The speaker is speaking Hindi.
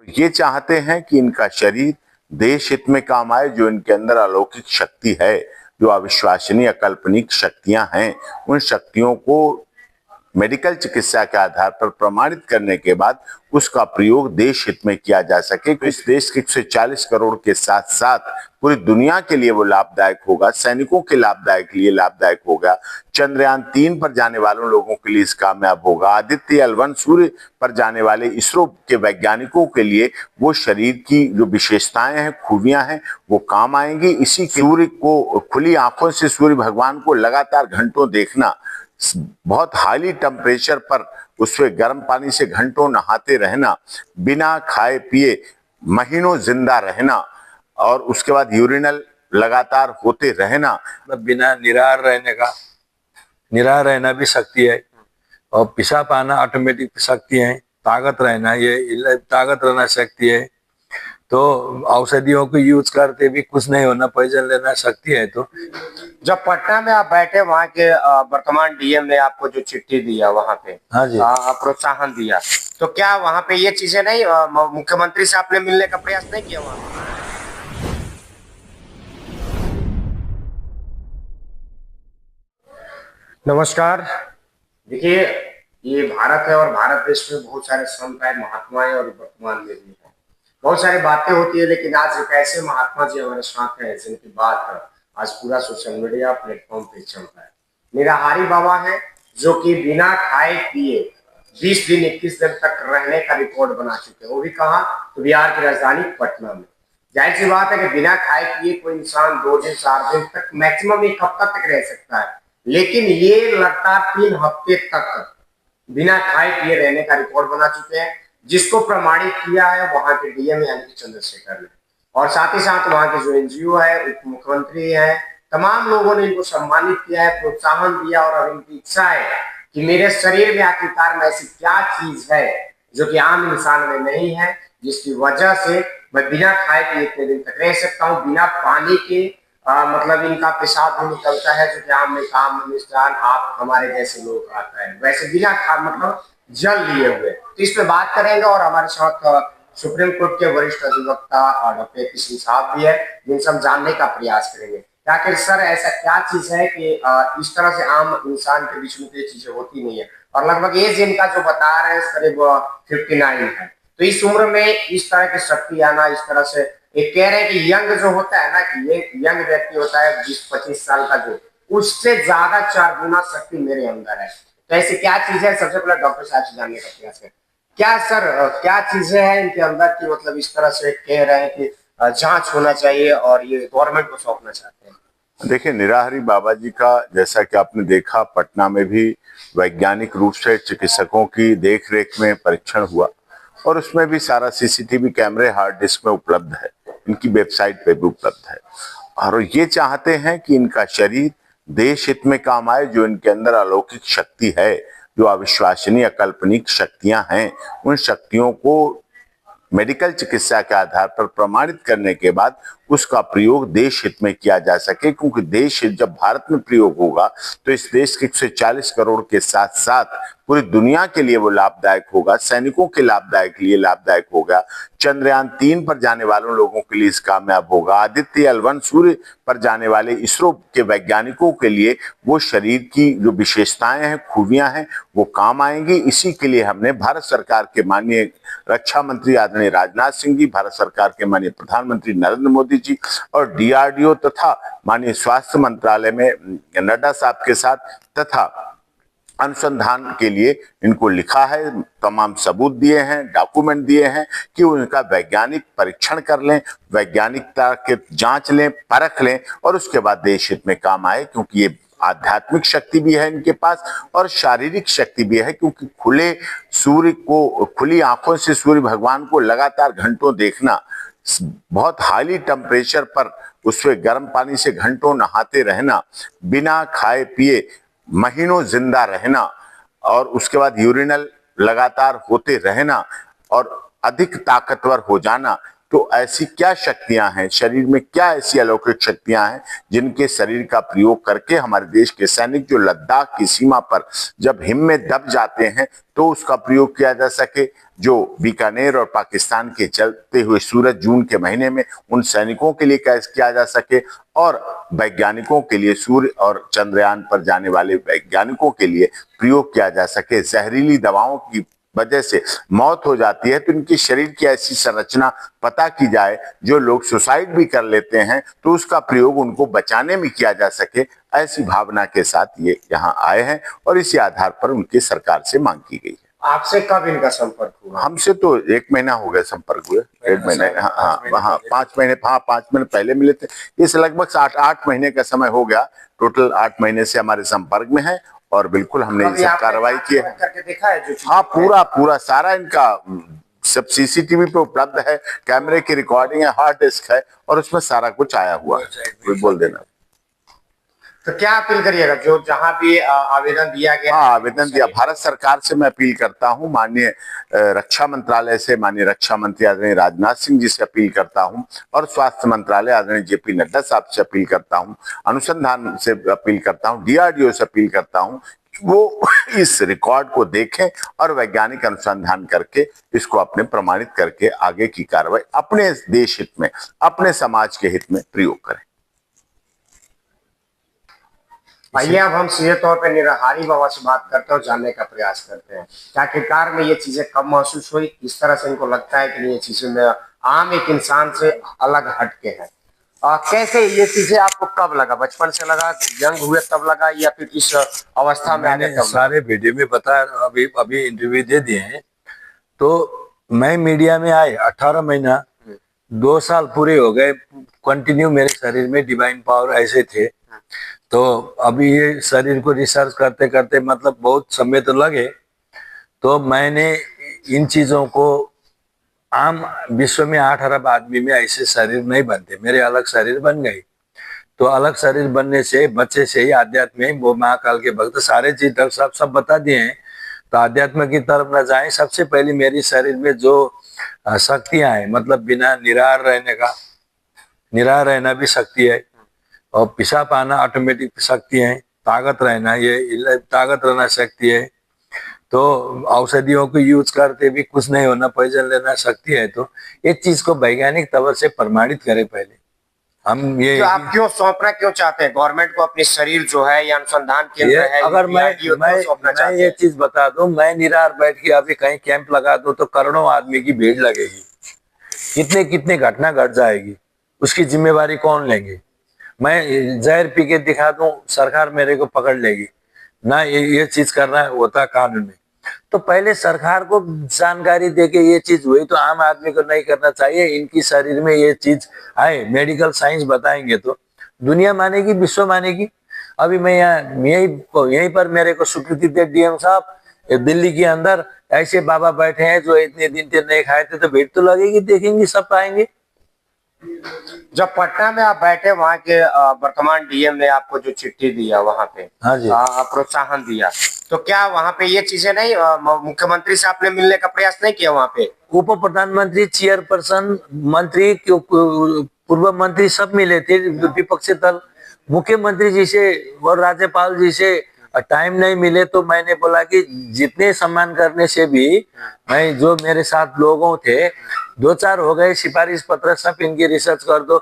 ये चाहते हैं कि इनका शरीर देश हित में काम आए। जो इनके अंदर अलौकिक शक्ति है, जो अविश्वसनीय अकल्पनिक शक्तियां हैं, उन शक्तियों को मेडिकल चिकित्सा के आधार पर प्रमाणित करने के बाद उसका प्रयोग देश हित में किया जा सके। तो इस देश के 140 करोड़ के साथ साथ पूरी दुनिया के लिए वो लाभदायक होगा, सैनिकों के लाभदायक होगा, चंद्रयान-3 पर जाने वालों लोगों के लिए इस कामयाब होगा, आदित्य L1 सूर्य पर जाने वाले इसरो के वैज्ञानिकों के लिए वो शरीर की जो विशेषताएं हैं, खूबियां हैं, वो काम आएंगी। इसी सूर्य को खुली आंखों से सूर्य भगवान को लगातार घंटों देखना, बहुत हाईली टेम्परेचर पर उससे गर्म पानी से घंटों नहाते रहना, बिना खाए पिए महीनों जिंदा रहना और उसके बाद यूरिनल लगातार होते रहना, बिना निराहार रहना भी शक्ति है और पेशाब आना ऑटोमेटिक शक्ति है। ताकत रहना, ये ताकत रहना शक्ति है। तो औषधियों को यूज करते भी कुछ नहीं होना, पॉइजन लेना शक्ति है। तो जब पटना में आप बैठे, वहाँ के वर्तमान डीएम ने आपको जो चिट्ठी दिया वहाँ पे, हाँ जी, प्रोत्साहन दिया, तो क्या वहाँ पे ये चीजें नहीं, मुख्यमंत्री से आपने मिलने का प्रयास नहीं किया वहाँ? नमस्कार। देखिए, ये भारत है और भारत देश में बहुत सारे संत है, महात्मा है और वर्तमान में भी है। बहुत सारी बातें होती है, लेकिन आज एक ऐसे महात्मा जी हमारे साथ हैं जिनकी बात आज पूरा सोशल मीडिया प्लेटफॉर्म पे चल रहा है। निराहारी बाबा है, जो कि बिना खाए पिए 20 दिन 21 दिन तक रहने का रिकॉर्ड बना चुके हैं। वो भी कहाँ? तो बिहार की राजधानी पटना में। जाहिर सी बात है कि बिना खाए पिए कोई इंसान 2 दिन 4 दिन तक, मैक्सिमम 1 हफ्ता तक रह सकता है, लेकिन ये लगातार 3 हफ्ते तक बिना खाए पिए रहने का रिकॉर्ड बना चुके हैं, जिसको प्रमाणित किया है वहां के डीएम यानी कि चंद्रशेखर ने। और साथ ही साथ वहां के जो एनजीओ है, उप मुख्यमंत्री है, तमाम लोगों ने इनको सम्मानित किया है, प्रोत्साहन दिया। और अब इनकी इच्छा है कि मेरे शरीर में आखिरकार में ऐसी क्या चीज है जो कि आम इंसान में नहीं है, जिसकी वजह से मैं बिना खाए पिए इतने दिन तक रह सकता हूँ, बिना पानी के। मतलब इनका पेशाब भी निकलता है, जो कि आम में काम मिष्ठान आप हमारे जैसे लोग आता है, वैसे बिना खा मतलब जल लिए हुए। तो इस पे बात करेंगे और हमारे साथ सुप्रीम कोर्ट के वरिष्ठ अधिवक्ता डॉक्टर किशन साहब भी है, जिनसे हम जानने का प्रयास करेंगे आखिर सर ऐसा क्या चीज है कि इस तरह से आम इंसान के बीच में ये चीजें होती नहीं है। और लगभग एज इनका जो बता रहे हैं करीब 59 है, तो इस उम्र में इस तरह की शक्ति आना, इस तरह से एक कह रहे हैं कि यंग जो होता है ना, कि ये यंग व्यक्ति होता है 20-25 साल का, जो उससे ज्यादा 4 गुना शक्ति मेरे अंदर है। तो ऐसी क्या चीज है, सबसे पहले डॉक्टर साहब से जानने का प्रयास करें। क्या सर क्या चीजें हैं इनके अंदर की, मतलब इस तरह से कह रहे हैं कि जांच होना चाहिए और ये गवर्नमेंट को सौंपना चाहते हैं? देखिए, निराहारी बाबा जी का जैसा कि आपने देखा, पटना में भी वैज्ञानिक रूप से चिकित्सकों की देखरेख में परीक्षण हुआ और उसमें भी सारा सीसीटीवी कैमरे हार्ड डिस्क में उपलब्ध है, इनकी वेबसाइट पे भी उपलब्ध है। और ये चाहते हैं कि इनका शरीर देश हित में काम आए। जो इनके अंदर अलौकिक शक्ति है, जो अविश्वसनीय अकल्पनिक शक्तियां हैं, उन शक्तियों को मेडिकल चिकित्सा के आधार पर प्रमाणित करने के बाद उसका प्रयोग देश हित में किया जा सके। क्योंकि देश हित जब भारत में प्रयोग होगा तो इस देश के 140 करोड़ के साथ साथ पूरी दुनिया के लिए वो लाभदायक होगा, सैनिकों के लाभदायक होगा, चंद्रयान-3 पर जाने वालों लोगों के लिए इस कामयाब होगा, आदित्य L1 सूर्य पर जाने वाले इसरो के वैज्ञानिकों के लिए वो शरीर की जो विशेषताएं हैं, खूबियां हैं, वो काम आएंगी। इसी के लिए हमने भारत सरकार के माननीय रक्षा मंत्री आदरणीय राजनाथ सिंह जी, भारत सरकार के माननीय प्रधानमंत्री नरेंद्र मोदी जी और DRDO तथा माननीय स्वास्थ्य मंत्रालय में नड्डा साहब के साथ तथा अनुसंधान के लिए इनको लिखा है, तमाम सबूत दिए हैं, डॉक्यूमेंट दिए हैं कि उनका वैज्ञानिक परीक्षण कर लें, वैज्ञानिकता के जांच लें, परख लें और उसके बाद देश हित में काम आए। क्योंकि ये आध्यात्मिक शक्ति भी है इनके पास और शारीरिक शक्ति भी है, क्योंकि खुले सूर्य को, खुली आंखों से सूर्य भगवान को लगातार घंटों देखना, बहुत हाईली टेम्परेचर पर उससे गर्म पानी से घंटों नहाते रहना, बिना खाए पिए महीनों जिंदा रहना और उसके बाद यूरिनल लगातार होते रहना और अधिक ताकतवर हो जाना, तो ऐसी क्या शक्तियां हैं शरीर में, क्या ऐसी अलौकिक शक्तियां हैं जिनके शरीर का प्रयोग करके हमारे देश के सैनिक जो लद्दाख की सीमा पर जब हिम में दब जाते हैं तो उसका प्रयोग किया जा सके, जो बीकानेर और पाकिस्तान के चलते हुए सूरज जून के महीने में उन सैनिकों के लिए कैसे किया जा सके, और वैज्ञानिकों के लिए सूर्य और चंद्रयान पर जाने वाले वैज्ञानिकों के लिए प्रयोग किया जा सके। जहरीली दवाओं की वजह से मौत हो जाती है तो इनके शरीर की ऐसी संरचना पता की जाए, जो लोग सुसाइड भी कर लेते हैं तो उसका प्रयोग उनको बचाने में किया जा सके। ऐसी भावना के साथ ये यहाँ आए हैं और इसी आधार पर उनकी सरकार से मांग की गई है। आपसे कब इनका संपर्क हुआ? हमसे तो 1 महीना हो गया संपर्क हुए, 1.5 महीने, हाँ 5 महीने, हाँ 5 महीने पहले मिले थे। इस लगभग 8 महीने का समय हो गया, टोटल 8 महीने से हमारे संपर्क में है और बिल्कुल हमने ये सब कार्रवाई की है। करके देखा है जो? हाँ पूरा सारा इनका सब सीसीटीवी पे उपलब्ध है, कैमरे की रिकॉर्डिंग है, हार्ड डिस्क है और उसमें सारा कुछ आया हुआ है। बोल देना। तो क्या अपील करिएगा जो जहां भी आवेदन दिया गया? हाँ आवेदन दिया, भारत सरकार से मैं अपील करता हूँ, माननीय रक्षा मंत्रालय से माननीय रक्षा मंत्री आदरणीय राजनाथ सिंह जी से अपील करता हूँ और स्वास्थ्य मंत्रालय आदरणीय जेपी नड्डा साहब से अपील करता हूँ, अनुसंधान से अपील करता हूँ, DRDO से अपील करता हूँ, वो इस रिकॉर्ड को देखें और वैज्ञानिक अनुसंधान करके इसको अपने प्रमाणित करके आगे की कार्रवाई अपने देश हित में, अपने समाज के हित में प्रयोग करें। आइए अब हम सीधे तौर पे निराहारी बाबा से बात करते हैं और जानने का प्रयास करते हैं कि आखिरकार में ये चीजें कब महसूस हुई, किस तरह से इनको लगता है कि ये चीजें में आम एक इंसान से अलग हटके हैं। कैसे ये चीजें आपको कब लगा? बचपन से लगा, यंग हुए तब लगा, या फिर इस अवस्था में आने तब? सारे वीडियो में बता, अभी इंटरव्यू दे दिए हैं। तो मैं मीडिया में आए 18 महीना, 2 साल पूरे हो गए, कंटिन्यू मेरे शरीर में डिवाइन पावर ऐसे थे। तो अभी ये शरीर को रिसर्च करते करते मतलब बहुत समय तो लगे, तो मैंने इन चीजों को, आम विश्व में 8 अरब आदमी में ऐसे शरीर नहीं बनते, मेरे अलग शरीर बन गई। तो अलग शरीर बनने से बच्चे से ही आध्यात्म में, वो महाकाल के भक्त सारे चीज डॉक्टर साहब सब बता दिए हैं, तो आध्यात्म की तरफ न जाए। सबसे पहले मेरी शरीर में जो शक्तियां हैं, मतलब बिना निराहार रहने का, निराहार रहना भी शक्ति है, और पेशाब आना ऑटोमेटिक शक्ति है, ताकत रहना, ये ताकत रहना शक्ति है। तो औषधियों को यूज करते भी कुछ नहीं होना, पॉइजन लेना शक्ति है। तो एक चीज को वैज्ञानिक तौर से प्रमाणित करें पहले हम। ये तो आप क्यों सौंपना क्यों चाहते हैं गवर्नमेंट को अपनी शरीर जो है, या अनुसंधान केंद्र है? अगर मैं ये चीज बता दूं, मैं निराहार बैठ के अभी कहीं कैंप लगा दूं तो करोड़ों आदमी की भीड़ लगेगी, कितने कितने घटना घट जाएगी, उसकी जिम्मेवारी कौन लेंगे? मैं जहर पी के दिखा दूं, सरकार मेरे को पकड़ लेगी ना, ये चीज करना होता कानून में। तो पहले सरकार को जानकारी देके ये चीज हुई तो आम आदमी को नहीं करना चाहिए। इनकी शरीर में ये चीज आए, मेडिकल साइंस बताएंगे तो दुनिया मानेगी, विश्व मानेगी। अभी मैं यहाँ यहीं पर मेरे को स्वीकृति दे DM साहब, दिल्ली के अंदर ऐसे बाबा बैठे हैं जो इतने दिन से नहीं खाए थे, तो भीड़ तो लगेगी, देखेंगे, सब आएंगे। जब पटना में आप बैठे, वहाँ के वर्तमान DM ने आपको जो चिट्ठी दिया वहाँ पे, हाँ जी, प्रोत्साहन दिया, तो क्या वहाँ पे ये चीजें नहीं, मुख्यमंत्री से आपने मिलने का प्रयास नहीं किया? वहाँ पे उप प्रधानमंत्री, चेयरपर्सन, मंत्री, पूर्व मंत्री सब मिले थे, विपक्षी दल, मुख्यमंत्री जी से और राज्यपाल जी से टाइम नहीं मिले। तो मैंने बोला कि जितने सम्मान करने से भी, मैं जो मेरे साथ लोगों थे 2-4 हो गए, सिफारिश पत्र सब इनकी रिसर्च कर दो,